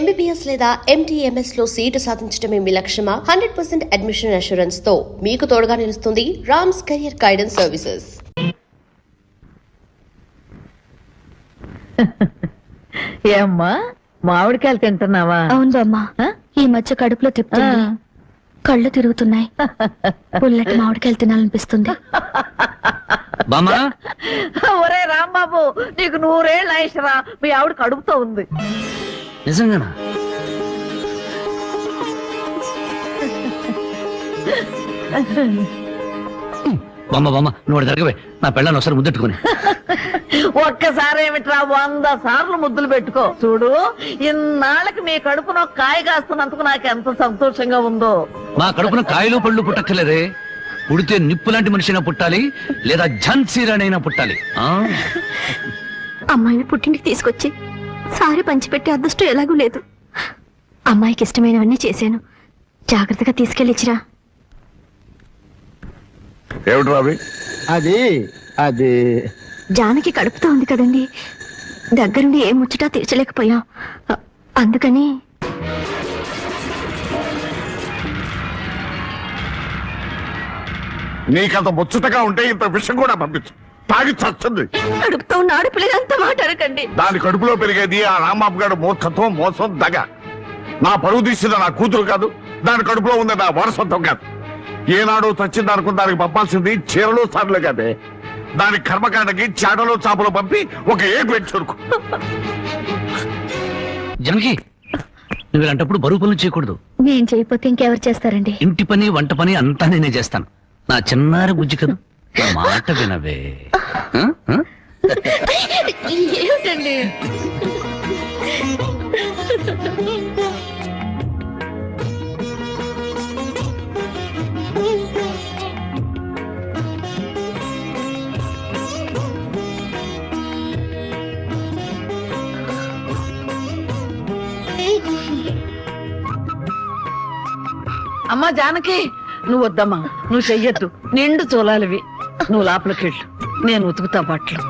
MBBS లేదా MTMS లో seat సాధించడమే మీ లక్ష్యమా? 100% అడ్మిషన్ అష్యూరెన్స్ తో మీకు తోడుగా నిలుస్తుంది రామ్స్ కెరియర్ గైడెన్స్ సర్వీసెస్. ఏమ్మా మామిడికాయలు తింటున్నావా? అవును బామ్మ, ఈ మధ్య కడుపులో తిప్పుతుంది, కళ్ళు తిరుగుతున్నాయి, పుల్లటి మామిడికాయలు తినాలనిపిస్తుంది. ఒరే రాంబాబు, నీకు 100 ఏళ్ళు ఆయుషరా, మీ ఆవిడ కడుపుతో ఉంది. నిజంగానా? బామ్మ బామ్మ నువ్వు జరగవే, నా పెళ్ళాన్ని ఒకసారి ముద్దెట్టుకుని. ఒక్కసారి ఏమిట్రా 100 సార్లు ముద్దులు పెట్టుకో. చూడు, ఇన్నాళ్ళకి మీ కడుపున కాయ కాస్తున్నందుకు నాకు ఎంత సంతోషంగా ఉందో. మా కడుపున కాయలు పళ్ళు పుట్టక్కర్లేదే, పుడితే నిప్పు లాంటి మనిషినా పుట్టాలి, లేదా ఝాన్సీరాణైనా పుట్టాలి. అమ్మాయిని పుట్టింటికి తీసుకొచ్చి సారి పంచిపెట్టే అదృష్టం ఎలాగూ లేదు. అమ్మాయికి ఇష్టమైనవన్నీ చేశాను, జాగ్రత్తగా తీసుకెళ్ళిచ్చిరా. ఏమిటి రావి? అది అది జానకి కడుపుతో ఉంది కదండి, దగ్గరుండి ఏ ముచ్చటా తీర్చలేకపోయాం, అందుకని. నీకంత ముచ్చటగా ఉంటే ఇంత విషయం కూడా పంపించు, తాగి చచ్చింది. కడుపుతో ఉన్న ఆడపిల్లగా అంత మాట్లాడకండి. దాని కడుపులో పెరిగేది ఆ రాంబాబు గారు మూర్ఖత్వం, మోసం, దగ. నా పరువు తీసింది నా కూతురు కాదు, దాని కడుపులో ఉంది నా వారసత్వం కాదు. ఏనాడు చచ్చింది అనుకుని దానికి పంపాల్సింది చీరలు సార్లు కాదే. దాని కర్మకాండకి చాటలో చాపలు పంపి ఒక చురుకు. జనకి, నువ్వు ఇలాంటప్పుడు బరువు పనులు చేయకూడదు. నేను చేయకపోతే ఇంకెవరు చేస్తారండి? ఇంటి పని వంట పని అంతా నేనే చేస్తాను. నా చిన్నారి బుజ్జి కదా, నా మాట వినవే. ఏమిటండి? అమ్మా జానకి, నువ్వు వద్దమ్మా, నువ్వు చెయ్యొద్దు. నిండు చూలాలివి. నువ్వు లోపలికి వెళ్ళు, నేను ఉతుకుతా బట్టలు.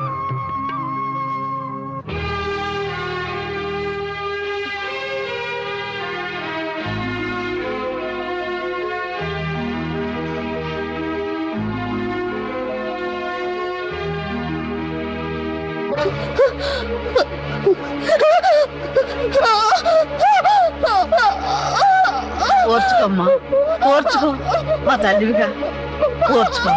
ఓర్చుకోమ్మా, ఓర్చుకో, మా తల్లివిగా ఓర్చుకో.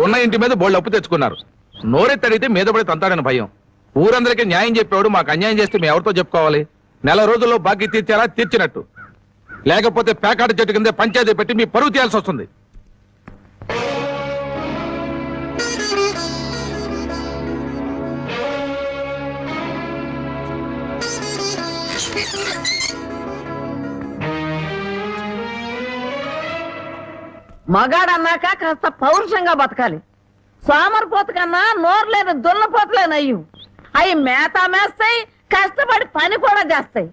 ఉన్న ఇంటి మీద బోళ్ళు అప్పు తెచ్చుకున్నారు. నోరెత్తడితే మీద పడి తంతాడని భయం. ఊరందరికీ న్యాయం చెప్పేవాడు మాకు అన్యాయం చేస్తే మేము ఎవరితో చెప్పుకోవాలి? నెల రోజుల్లో బాకీ తీర్చారా? తీర్చినట్టు. లేకపోతే పేకాట చెట్టు కింద పంచాయతీ పెట్టి మీ పరువు తీయాల్సి వస్తుంది. మగాడన్నాక కాస్త పౌరుషంగా బతకాలి. సోమరిపోత కన్నా నోరులేని దున్నపోతలేనయ్యు. అవి మేత మేస్తాయి, కష్టపడి పని కూడా చేస్తాయి.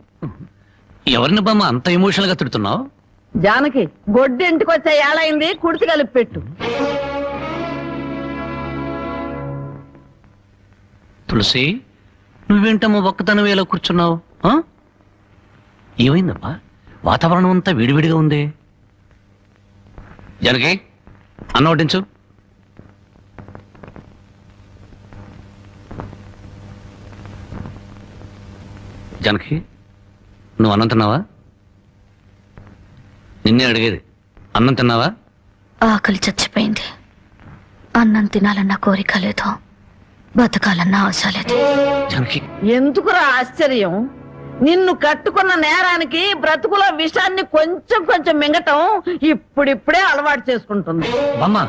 ఎవరిని బామ్మ అంత ఎమోషనల్ గా తిడుతున్నావు? జానకి, గొడ్డి ఇంటికి వచ్చే ఏళైంది, కుడితి కలిపి పెట్టు. తులసి, నువ్వేంటమ్మా ఒక్కతనం ఎలా కూర్చున్నావు? ఏమైందమ్మా? వాతావరణం అంతా వేడివేడిగా ఉంది. జనకి, అన్న వడ్డించు. జనకి, నువ్వు అన్నం తిన్నావా? నిన్నే అడిగేది, అన్నం తిన్నావా? ఆకలి చచ్చిపోయింది. అన్నం తినాలన్న కోరిక లేదు, బతకాలన్న ఆశ లేదు. జనకి, ఎందుకురా ఆశ్చర్యం? నిన్ను కట్టుకున్న నేరానికి బ్రతుకుల విషాన్ని కొంచెం కొంచెం మింగటం ఇప్పుడిప్పుడే అలవాటు చేసుకుంటుంది. బామ్మ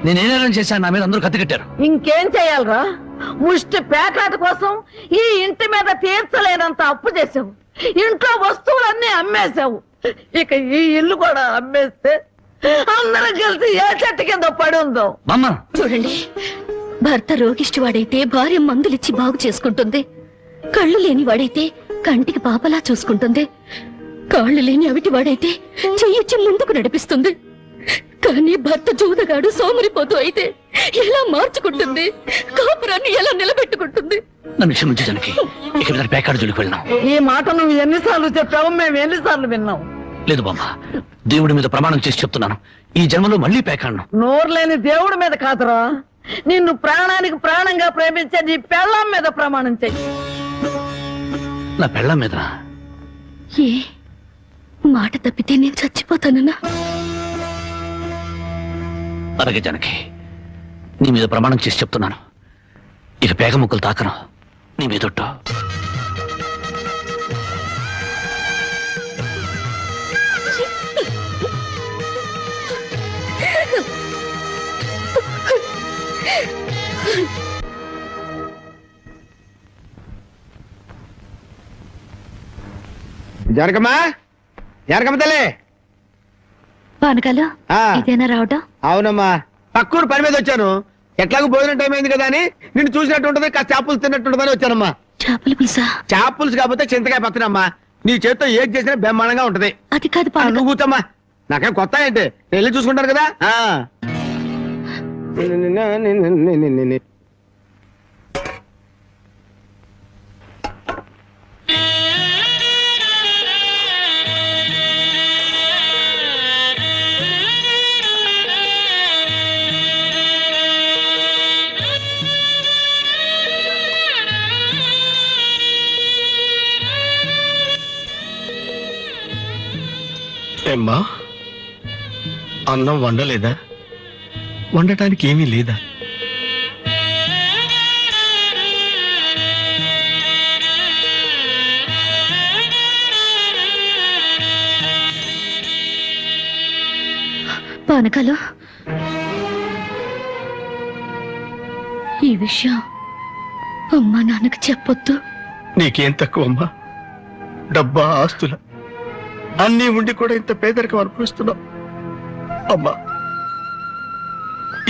నేనేం చేశాను? నా మీద అందరూ కత్తి కట్టారు. ఇంకేం చెయ్యాలరా? ముష్టి పేకాట కోసం ఈ ఇంటి మీద తీర్చలేనంత అప్పు చేసావు. ఇంట్లో వస్తువులన్నీ అమ్మేశావు. ఇక ఈ ఇల్లు కూడా అమ్మేస్తే అందరం కలిసి ఏ చెట్టు కింద పడి ఉందో. బామ్మ చూడండి, భర్త రోగిష్టి వాడైతే భార్య మందులిచ్చి బాగు చేసుకుంటుంది. కళ్ళు లేని వాడైతే కంటికి పాపలా చూసుకుంటుంది. కాళ్ళు లేని అవిటి వాడైతే చెయ్యొచ్చి ముందుకు నడిపిస్తుంది. కానీ భర్త జూదగాడు సోమరిపోతూ అయితే ఎలా మార్చుకుంటుంది? కాపురాన్ని ఎలా నిలబెట్టుకుంటుంది? నన్ను క్షమించు జానకి, ఇక మీద పేకాడు జోలికి వెళ్ళినాం. ఈ మాట నువ్వు ఎన్నిసార్లు చెప్పావు, మేము ఎన్నిసార్లు విన్నాం. లేదు బామ్మ, దేవుడి మీద ప్రమాణం చేసి చెప్తున్నాను, ఈ జన్మలో మళ్ళీ పేకాడను. నోరు లేని దేవుడి మీద కాదురా, నిన్ను ప్రాణానికి ప్రాణంగా ప్రేమించే నీ పెళ్ళాం మీద ప్రమాణం చెయ్యి. నా పెళ్ళం మీద ఏ మాట తప్పితే నేను చచ్చిపోతానన్నా? అలాగే జానకి, నీ మీద ప్రమాణం చేసి చెప్తున్నాను, ఇక పేగ ముక్కలు తాకను నీ మీదొట్టు. జరగమ్మా, జరగమ్మ తల్లి. పానకాలు ఇదేనా రావటం? అవునమ్మా, పక్కూరు పని మీద వచ్చాను. ఎట్లాగో భోజనం టైం అయింది కదా అని నిన్ను చూసినట్టు ఉంటది, కాస్త చేపలు తిన్నట్టుంటదని వచ్చానమ్మా. చేపల పులుసా? చేపలుసు కాకపోతే చింతకాయ పచ్చనమ్మా. నీ చేత్తో ఏది చేసినా బ్రహ్మాండంగా ఉంటది. అది కాదు ఆ, నువ్వు కూర్చోమ్మా, నాకేం కొత్త ఏంటి, నేను వెళ్ళి చూసుకుంటాను కదా. ఏమ్మా, అన్నం వండలేదా? వండటానికి ఏమీ లేదా? పానకాలు, ఈ విషయం అమ్మా నాన్నకు చెప్పొద్దు. నీకేం తక్కువమ్మా? డబ్బా, ఆస్తుల అన్నీ ఉండి కూడా ఇంత పేదరికం అనుభవిస్తున్నావు. అమ్మా,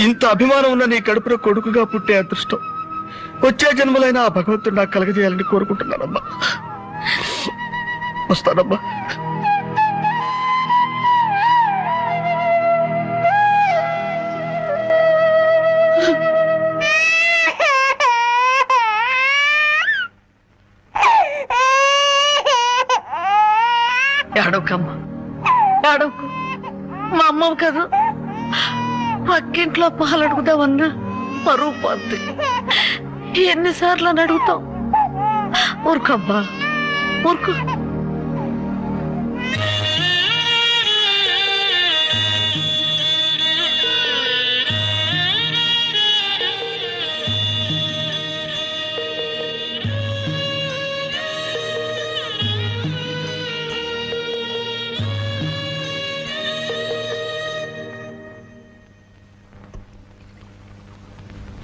ఇంత అభిమానం ఉన్న నీ కడుపులో కొడుకుగా పుట్టే అదృష్టం వచ్చే జన్మలైనా ఆ భగవంతుడు నాకు కలగజేయాలని కోరుకుంటున్నానమ్మా. వస్తానమ్మా. ఏడవకమ్మా, ఏడవకు. మా అమ్మవు కదా, పక్కింట్లో పాలు అడుగుదామన్నా పరువు పోద్ది. ఎన్నిసార్లు అని అడుగుతాం? ఊరుకమ్మా, ఊరుకు.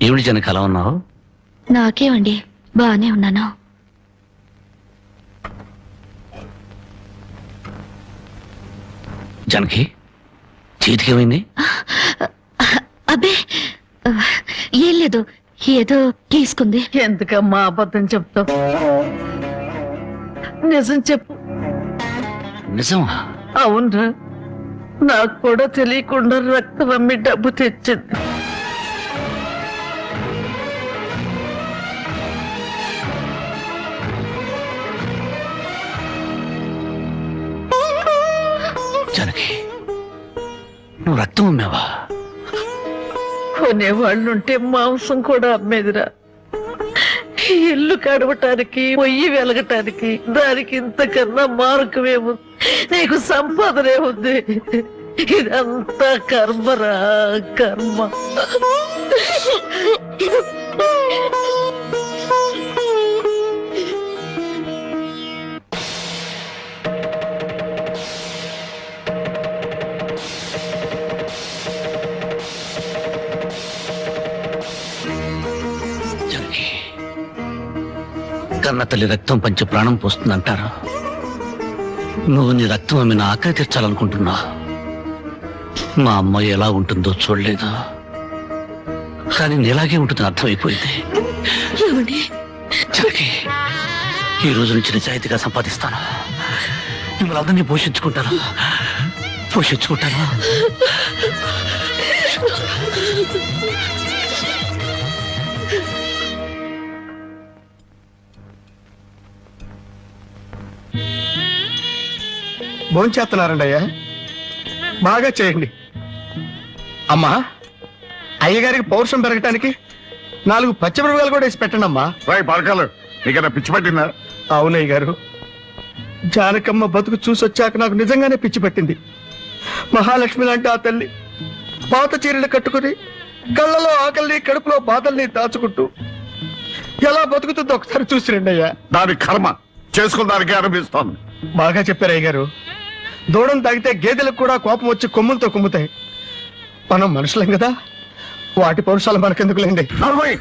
ఏమిటి జనకి అలా ఉన్నావు? నాకేమండి, బానే ఉన్నాను. జనకి చేతికి ఏమైంది? అబ్బే, ఏం లేదు, ఏదో తీసుకుంది. ఎందుకమ్మా అబద్ధం చెప్తావు? నిజం చెప్పు. నిజమా? అవునరా, నాకు కూడా తెలియకుండా రక్తం అమ్మి డబ్బు తెచ్చింది. జనకి, నువ్వు రక్తం అమ్మావా? కొనేవాళ్ళుంటే మాంసం కూడా అమ్మేదిరా. ఇల్లు కడవటానికి, పొయ్యి వెలగటానికి దానికి ఇంతకన్నా మార్గమేముంది? నీకు సంపాదనే ఉంది. ఇదంతా కర్మరా, కర్మ. కన్న తల్లి రక్తం పంచి ప్రాణం పోస్తుందంటారు. నువ్వు నీ రక్తం ఆమె నా ఆకలి తీర్చాలనుకుంటున్నా. మా అమ్మాయి ఎలా ఉంటుందో చూడలేదు, కానీ నీలాగే ఉంటుందని అర్థమైపోయింది. ఏమండి జనకి, ఈ రోజు నుంచి నిజాయితీగా సంపాదిస్తాను. మిమ్మల్ని అందరినీ పోషించుకుంటాను. భోంచేస్తున్నారండి అయ్యా, బాగా చేయండి. అమ్మా, అయ్యగారికి పౌరుషం పెరగటానికి 4 పచ్చిమిరపకాయలు కూడా వేసి పెట్టండి అమ్మా. రాయ్ పరకాలు, నీకన్నా పిచ్చి పట్టిందా? అవునయ్య గారు, జానకమ్మ బతుకు చూసొచ్చాక నాకు నిజంగానే పిచ్చి పట్టింది. మహాలక్ష్మి లాంటి ఆ తల్లి పాత చీరలు కట్టుకుని కళ్ళలో ఆకలిని కడుపులో బాధల్ని దాచుకుంటూ ఎలా బతుకుతుందో ఒకసారి చూసిరండి అయ్యా. దాని కర్మ చేసుకున్న దానికే అనిపిస్తోంది. బాగా చెప్పారు అయ్య గారు. దూడం తాగితే గేదెలకు కూడా కోపం వచ్చి కొమ్ములతో కుమ్ముతాయి. మనం మనుషులం కదా, వాటి పౌరుషాలు మనకెందుకులేండి. నలభై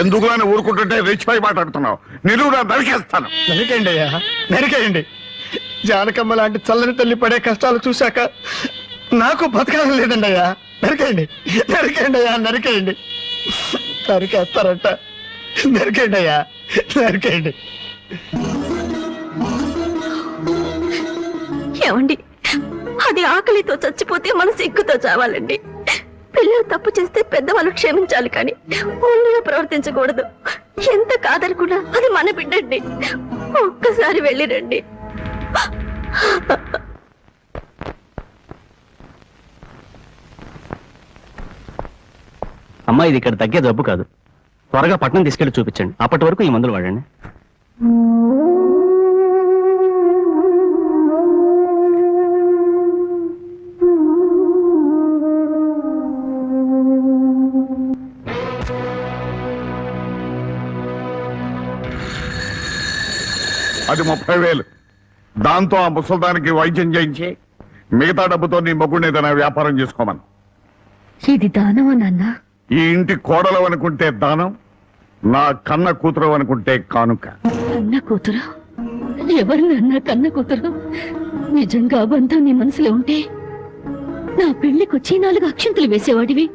ఎందుకు అని ఊరుకుంటుంటే రెచ్చిపోయి మాట్లాడుతున్నావు. నిలువునా నరికేస్తాను. నరికేయండి అయ్యా, నరికేయండి. జానకమ్మ లాంటి చల్లని తల్లి పడే కష్టాలు చూశాక నాకు బతకాలం లేదండి అయ్యా. నరికేయండి, నరికేయండి అయ్యా, నరికేయండి. నరికేస్తారంట, నరికేయండి అయ్యా, నరికేయండి. ఏమండి, అది ఆకలితో చచ్చిపోతే మన సిగ్గుతో చావాలండి. పిల్లలు తప్పు చేస్తే పెద్దవాళ్ళు క్షమించాలి, కానీ ఒళ్ళుగా ప్రవర్తించకూడదు. ఎంత కాదనుకున్నా అది మన బిడ్డండి. ఒక్కసారి వెళ్ళిరండి. అమ్మా, ఇది ఇక్కడ తగ్గే జబ్బు కాదు. త్వరగా పట్నం తీసుకెళ్లి చూపించండి. అప్పటి వరకు ఈ మందులు వాడండి. అది 30,000. దాంతో ఆ ముసల్దానికి వైద్యం చేయించి మిగతా డబ్బుతో నీ మొగుడిని ఏదైనా వ్యాపారం చేసుకోమను. ఇది దానమా నాన్న? ఈ ఇంటి కోడలు అనుకుంటే దానం, నా కన్న కూతురు అనుకుంటే కానుక. కన్న కూతురు? ఎవరు నాన్న కన్న కూతురు? నిజంగా బంధం నీ మనసులో ఉంటే నా పెళ్లికొచ్చి 4 అక్షంతలు వేసేవాడివి.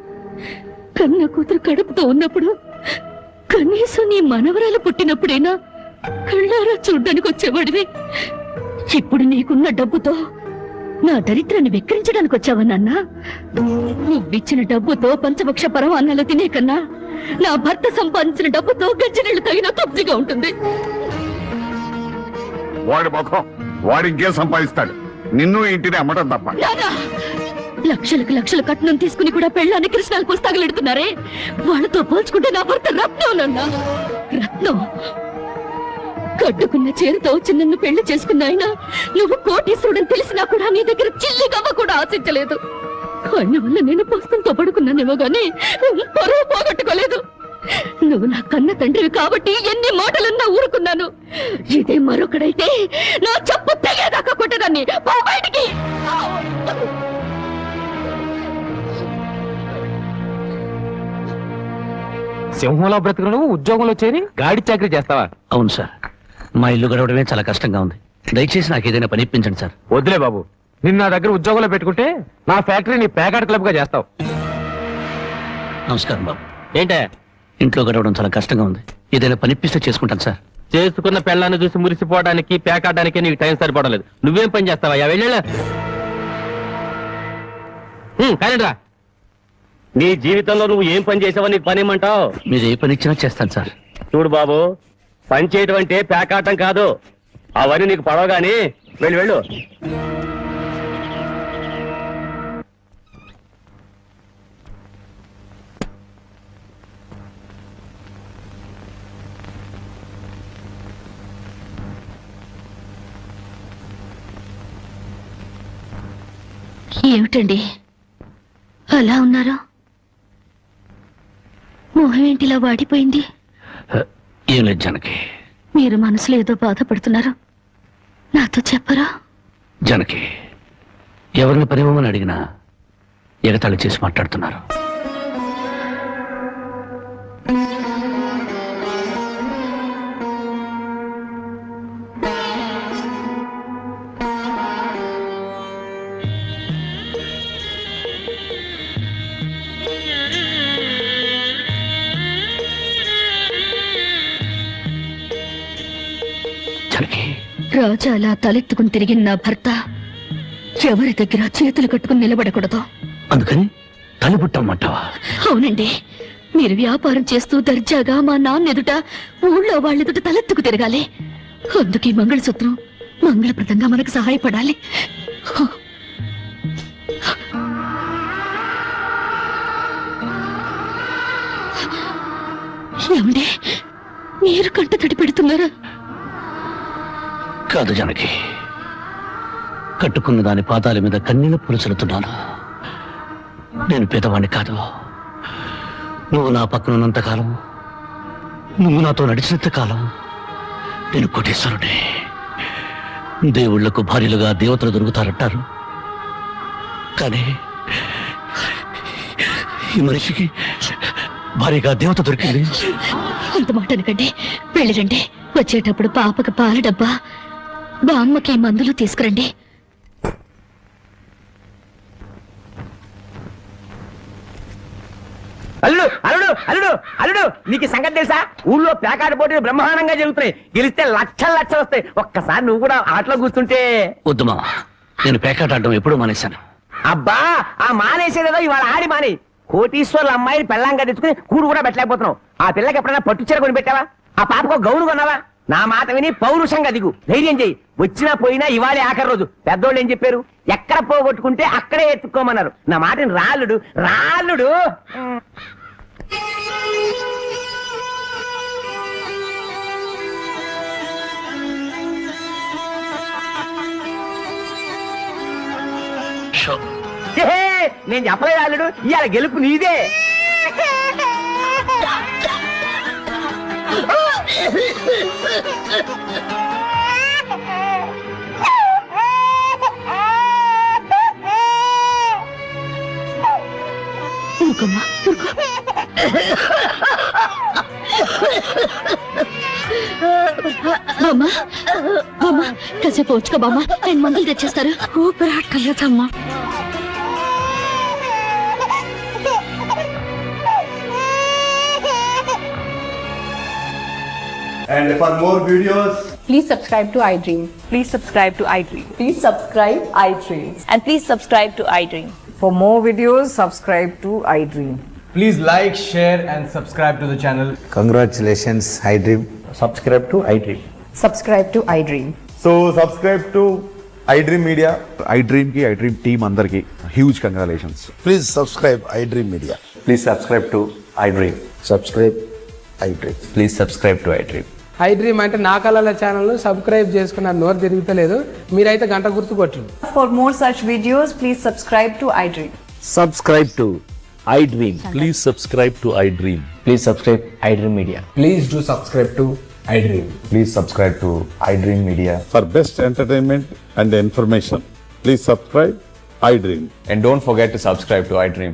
కన్న కూతురు కడుపుతో ఉన్నప్పుడు, కనీసం నీ మనవరాలు పుట్టినప్పుడైనా కళ్ళారా చూడ్డానికి వచ్చేవాడివి. ఇప్పుడు నీకున్న డబ్బుతో నా దరిద్రాన్ని వెక్కిరించడానికి వచ్చావా నాన్న? నువ్విచ్చిన డబ్బుతో పంచభక్ష పరమాన్నాలు తినే కన్నా నా భర్త సంపాదించిన డబ్బుతో గజ్జనీళ్లు తగిన తృప్తిగా ఉంటుంది. వాడి ముఖం, వాడి ఇంకేం సంపాదిస్తాడు? నిన్ను ఇంటిని అమ్మటం తప్ప. నానా, లక్షలకు లక్షలు కట్నం తీసుకుని కూడా పెళ్ళాన్ని కృష్ణాలు పుస్తకాలెడుతున్నారే, వాళ్ళతో పోల్చుకుంటే నా భర్త రత్నం నాన్న, రత్నం. కట్టుకున్న చీరతో వచ్చి నన్ను పెళ్లి చేసుకున్న ఆయన నువ్వు కోటీశ్వరుడని తెలిసినా కూడా నీ దగ్గర చిల్లి గవ్వ కూడా ఆశించలేదు. ఆయన వల్ల నేను పుస్తకంతో పడుకున్నానేమో గానీ పరువు పోగొట్టుకోలేదు. నువ్వు నా కన్న తండ్రివి కాబట్టి ఎన్ని మాటలన్నా ఊరుకున్నాను. ఇదే మరొకడైతే నా చెప్పు తెగేదాకా కొట్టేదాన్ని. పో బయటికి. సింహంలో బ్రతుకును ఉద్యోగంలో చేరి గాడి చాకరీ చేస్తావా? అవును సార్, మా ఇల్లు గడవడమే చాలా కష్టంగా ఉంది. దయచేసి నాకు ఏదైనా పని ఇప్పించండి సార్. వద్దులే బాబు, నిన్న నా దగ్గర ఉద్యోగంలో పెట్టుకుంటే నా ఫ్యాక్టరీని ప్యాకాట్ క్లబ్ గా చేస్తావు. నమస్కారం బాబు. ఏంటే ఇంట్లో గడవడం చాలా కష్టంగా ఉంది. ఏదైనా పని ఇప్పిస్తే చేసుకుంటాను సార్. చేసుకున్న పెళ్ళాన్ని చూసి మురిసిపోవడానికి పేకాడడానికి నీకు టైం సరిపోవడం లేదు. నువ్వేం పని చేస్తావా? వెళ్ళా కానిరా. నీ జీవితంలో నువ్వు ఏం పని చేసావో నీకు పని ఏమంటావు? మీరు ఏ పని ఇచ్చినా చేస్తాను సార్. చూడు బాబు, పని చేయటం అంటే పేకాటం కాదు. అవన్నీ నీకు పడవగాని వెళ్ళు వెళ్ళు. ఏమిటండి అలా ఉన్నారు? మొహం ఏంటిలా వాడిపోయింది? ఏం లేదు జనకి. మీరు మనసులో ఏదో బాధపడుతున్నారు, నాతో చెప్పరా? జనకి, ఎవరిని పనివ్వమని అడిగినా ఎగతాళి చేసి మాట్లాడుతున్నారు. రాజాలా తలెత్తుకుని తిరిగిన నా భర్త ఎవరి దగ్గర చేతులు కట్టుకుని నిలబడకూడదు. అందుకని తలుపుట్టమ్మంటావా? అవునండి, మీరు వ్యాపారం చేస్తూ దర్జాగా మా నాన్న ఎదుట ఊళ్ళో వాళ్ళెదుట తలెత్తుకు తిరగాలి. అందుకే మంగళసూత్రం మంగళప్రదంగా మనకు సహాయపడాలి. ఏమండి, మీరు కంట తడి పెడుతున్నారా? కాదు జానకి, కట్టుకున్న దాని పాదాల మీద కన్నీళ్లు పులుచులుతున్నాను. నేను పేదవాణ్ణి కాదు. నువ్వు నా పక్కన ఉన్నంతకాలం, నువ్వు నాతో నడిచినంత కాలం నేను కోటేశ్వరుడే. దేవుళ్లకు భార్యలుగా దేవతలు దొరుకుతారంటారు, కానీ ఈ మనిషికి భార్యగా దేవత దొరికింది. అంత మాట అనకండి, వెళ్ళిరండి. వచ్చేటప్పుడు పాపకు పాల డబ్బా, బామ్మకి మందులు తీసుకురండి. అల్లుడు అల్లుడు అల్లుడు అల్లుడు, నీకు ఈ సంగతి తెలుసా? ఊళ్ళో పేకాట పోటీలు బ్రహ్మాండంగా జరుగుతున్నాయి. గెలిస్తే లక్షలు లక్షలు వస్తాయి. ఒక్కసారి నువ్వు కూడా ఆటలో కూర్చుంటే. వద్దు మామ, నేను పేకాట ఆడడం ఎప్పుడూ మానేశాను. అబ్బా, ఆ మానేసేదేదో ఇవాళ ఆడి మాని. కోటీశ్వర్ల అమ్మాయిని పెళ్ళంగా తెచ్చుకుని కూడు కూడా పెట్టలేకపోతున్నావు. ఆ పిల్లకి ఎప్పుడైనా పట్టు చీర కొని పెట్టావా? ఆ పాపకు గౌను కొన్నావా? నా మాట విని పౌరుషంగా దిగు, ధైర్యం చెయ్యి. వచ్చినా పోయినా ఇవాళే ఆఖరి రోజు. పెద్దోళ్ళు ఏం చెప్పారు? ఎక్కడ పోగొట్టుకుంటే అక్కడే ఎత్తుక్కోమన్నారు. నా మాటని రాళ్ళుడు రాళ్ళుడు. నేను చెప్పలేదు అల్లుడు, ఇవాళ గెలుపు నీదే. ఊరుకోమ్మా, ఊరుకో. బామ్మ, బామ్మ, కాసేపు వచ్చుకో బామ్మ, నేను మందులు తెచ్చేస్తారు. ఊపిరాటలేదమ్మా. And for more videos, Please subscribe to iDream. Please subscribe to iDream. Please subscribe iDream. And please subscribe to iDream. For more videos, subscribe to iDream. please like, share, and subscribe to the channel. Congratulations, iDream. Subscribe to iDream. Subscribe to iDream. So subscribe to iDream Media. iDream కి iDream team అందరికి huge congratulations. Please subscribe iDream Media. Please subscribe to iDream. Subscribe iDream. Please subscribe to iDream. iDream అంటే నా కళల channel subscribe చేసుకున్నారు. నోరు తిరుగుతలేదు, మీరైతే గంట గుర్తు కొట్టండి. For more such videos, please subscribe to iDream. Subscribe to iDream. Please subscribe to iDream. Please subscribe iDream Media. Please do subscribe to iDream. Please subscribe to iDream Media. For best entertainment and information please subscribe iDream. And don't forget to subscribe to iDream.